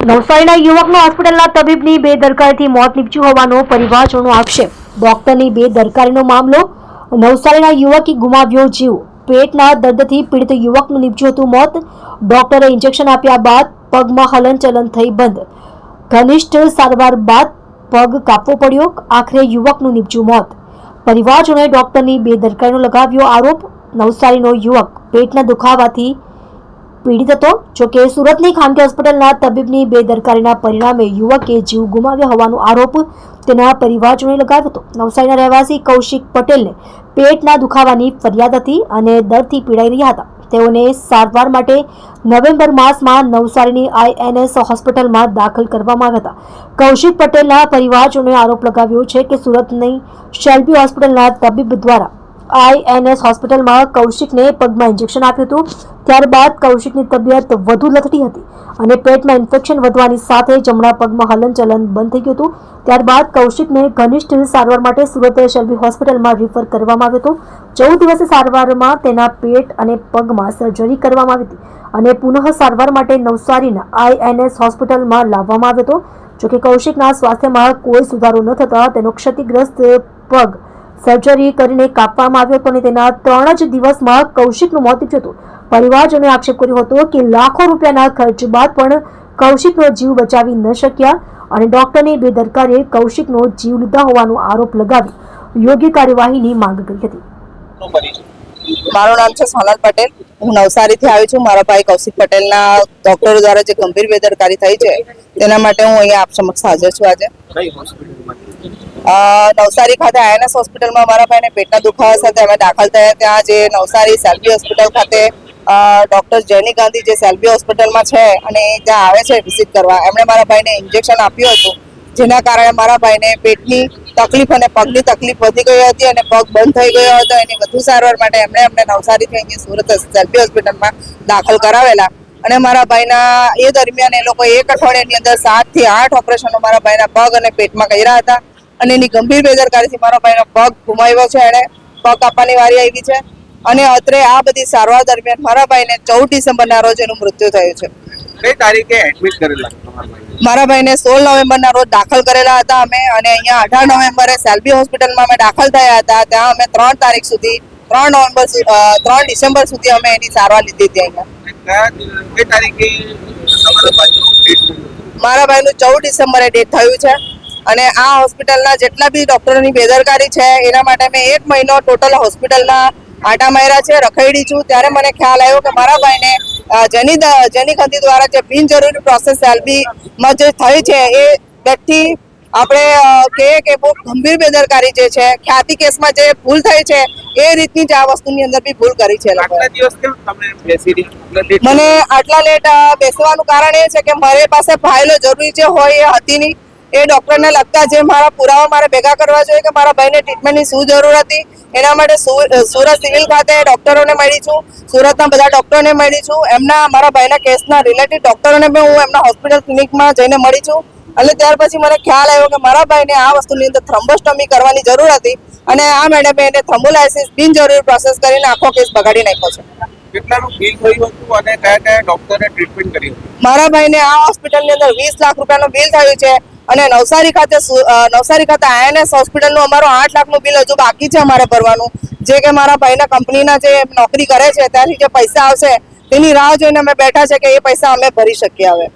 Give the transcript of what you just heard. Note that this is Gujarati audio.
નવસારીના યુવકનો હોસ્પિટલના તબીબની બેદરકારીથી મોત નીપજ્યું હોવાનો પરિવારજનોનો આક્ષેપ। ડોક્ટરની બેદરકારીનો મામલો। નવસારીના યુવકે ગુમાવ્યો જીવ। પેટના દર્દથી પીડિત યુવકનું નીપજ્યું હતું મોત। ડોક્ટરે ઇન્જેક્શન આપ્યા બાદ પગમાં હલનચલન થઈ બંધ। ઘનિષ્ઠ સારવાર બાદ પગ કાપવો પડ્યો। આખરે યુવકનું નીપજ્યું મોત। પરિવારજનોએ ડોક્ટરની બેદરકારીનો લગાવ્યો આરોપ। નવસારીનો યુવક પેટના દુખાવાથી પીડિત હતો। જોકે સુરતની ખાનગી હોસ્પિટલના તબીબની બેદરકારીના પરિણામે યુવકે જીવ ગુમાવ્યો હોવાનો આરોપ તેના પરિવારજનોએ લગાવ્યો હતો। નવસારીના રહેવાસી કૌશિક પટેલને પેટના દુખાવાની ફરિયાદ હતી અને દર્દથી પીડાઈ રહ્યા હતા। તેઓને સારવાર માટે નવેમ્બર માસમાં નવસારીની INS હોસ્પિટલમાં દાખલ કરવામાં આવ્યા હતા। કૌશિક પટેલના પરિવારજનોએ આરોપ લગાવ્યો છે કે સુરતની શેલ્બી હોસ્પિટલના તબીબ દ્વારા INS હોસ્પિટલમાં કૌશિકને પગમાં ઇન્જેક્શન આપ્યું હતું। ત્યારબાદ કૌશિકની તબિયત વધુ લથડી હતી અને પેટમાં ઇન્ફેક્શન વધવાની સાથે જમણા પગમાં હલનચલન બંધ થઈ ગયું હતું। ત્યારબાદ કૌશિકને ઘનિષ્ઠ સારવાર માટે સુરત શેલ્બી હોસ્પિટલમાં રિફર કરવામાં આવ્યો હતો। 14 દિવસની સારવારમાં તેના પેટ અને પગમાં સર્જરી કરવામાં આવી હતી અને પુનઃ સારવાર માટે નવસારીના INS હોસ્પિટલમાં લાવવામાં આવ્યો હતો। જોકે કૌશિકના સ્વાસ્થ્યમાં કોઈ સુધારો ન થતા તેનો ક્ષતિગ્રસ્ત પગ સર્જરી કરીને કાપવામાં આવ્યો હતો અને તેના 3 જ દિવસમાં કૌશિકનું મોત નીપજ્યું હતું। પરિવારજનોએ આક્ષેપ કર્યો હતો કે લાખો રૂપિયાના ખર્ચ બાદ પણ કૌશિકનો જીવ બચાવી ન શક્યા અને ડોક્ટરની બેદરકારીએ કૌશિકનો જીવ લીધા હોવાનો આરોપ લગાવી યોગ્ય કાર્યવાહીની માંગ કરી હતી। મારું નામ છે સોનલ પટેલ। હું નવસારીથી આવી છું। મારા ભાઈ કૌશિક પટેલના ડોક્ટરો દ્વારા જે ગંભીર બેદરકારી થઈ છે તેના માટે હું અહીંયા આપ સમક્ષ હાજર છું। આજે નવસારી ખાતે INS હોસ્પિટલમાં મારા ભાઈને પેટના દુખાવા સાથે અમે દાખલ થયા। ત્યાં જે નવસારી શેલ્બી હોસ્પિટલ ખાતે ડોક્ટર જેની ગાંધી જે શેલ્બી હોસ્પિટલમાં છે અને ત્યાં આવે છે વિઝિટ કરવા, એમણે મારા ભાઈને ઇન્જેક્શન આપ્યું હતું, જેના કારણે મારા ભાઈને પેટની તકલીફ અને પગની તકલીફ વધી ગઈ હતી અને પગ બંધ થઈ ગયો હતો। એની વધુ સારવાર માટે એમણે અમને નવસારીથી અહીંયા સુરત શેલ્બી હોસ્પિટલમાં દાખલ કરાવેલા અને મારા ભાઈના એ દરમિયાન એ લોકો 1 અઠવાડિયાની અંદર 7 થી 8 ઓપરેશનો મારા ભાઈના પગ અને પેટમાં કર્યા હતા અને એની ગંભીર બેદરકારીથી મારા ભાઈનો પગ ગુમાવ્યો છે। એને પગ કાપવાની વારી આવી છે અને અત્રે આ બધી સારવાર દરમિયાન મારા ભાઈને 14 ડિસેમ્બરના રોજ એનું મૃત્યુ થયું છે। કઈ તારીખે એડમિટ કરેલા મારા ભાઈને 16 નવેમ્બરના રોજ દાખલ કરેલા હતા અમે અને અહીંયા 18 નવેમ્બરે શેલ્બી હોસ્પિટલમાં અમે દાખલ થયા હતા। ત્યાં અમે 3 તારીખ સુધી 3 ડિસેમ્બર સુધી અમે એની સારવાર લીધી હતી। અહીંયા કઈ તારીખે મારા ભાઈનું 14 ડિસેમ્બરે ડેથ થયું છે અને આ હોસ્પિટલના જેટલા બી ડોક્ટરોની બેદરકારી છે એના માટે મેં 1 મહિનો ટોટલ હોસ્પિટલમાં આટા માર્યા છે, રખડી છું। ત્યારે મને ખ્યાલ આવ્યો કે મારા ભાઈને જેની ગાંધી દ્વારા જે બિનજરૂરી પ્રોસેસ શેલ્બીમાં જે થઈ છે એ વ્યક્તિ આપણે કહીએ કે બહુ ગંભીર બેદરકારી જે છે, ખ્યાતિ કેસમાં જે ભૂલ થઈ છે એ રીતની જ આ વસ્તુની અંદર બી ભૂલ કરી છે મને આટલા લેટ બેસવાનું કારણ એ છે કે મારી પાસે ફાઇલો જરૂરી જે હોય એ હતી નહીં। એ ડોક્ટરને લગતા જે મારા પુરાવા મારે ભેગા કરવા જોઈએ કે મારા ભાઈને ટ્રીટમેન્ટની શું જરૂર હતી, એના માટે સુરત સિવિલ ખાતે ડોક્ટરોને મળી છું, સુરતના બધા ડોક્ટરોને મળી છું, એમના મારા ભાઈના કેસના રિલેટેડ ડોક્ટરોને બી હું એમના હોસ્પિટલ ક્લિનિકમાં જઈને મળી છું અને ત્યાર પછી મને ખ્યાલ આવ્યો કે મારા ભાઈને આ વસ્તુની અંદર થ્રોમ્બોસ્ટોમી કરવાની જરૂર હતી અને આ મેડમે એને થ્રોમ્બોલાઇસિસ બિનજરૂરી પ્રોસેસ કરીને આખો કેસ બગાડી નાખ્યો છે। કેટલાનું બિલ થયું હતું અને કયા ડોક્ટરે ટ્રીટમેન્ટ કરી? મારા ભાઈને આ હોસ્પિટલની અંદર 20 લાખ રૂપિયાનું બિલ થયું છે અને નવસારી ખાતે INS હોસ્પિટલનું અમારું 8 લાખનું બિલ હજુ બાકી છે અમારે ભરવાનું, જે કે મારા ભાઈના કંપનીના જે નોકરી કરે છે ત્યાંથી જે પૈસા આવશે તેની રાહ જોઈને અમે બેઠા છે કે એ પૈસા અમે ભરી શકીએ। હવે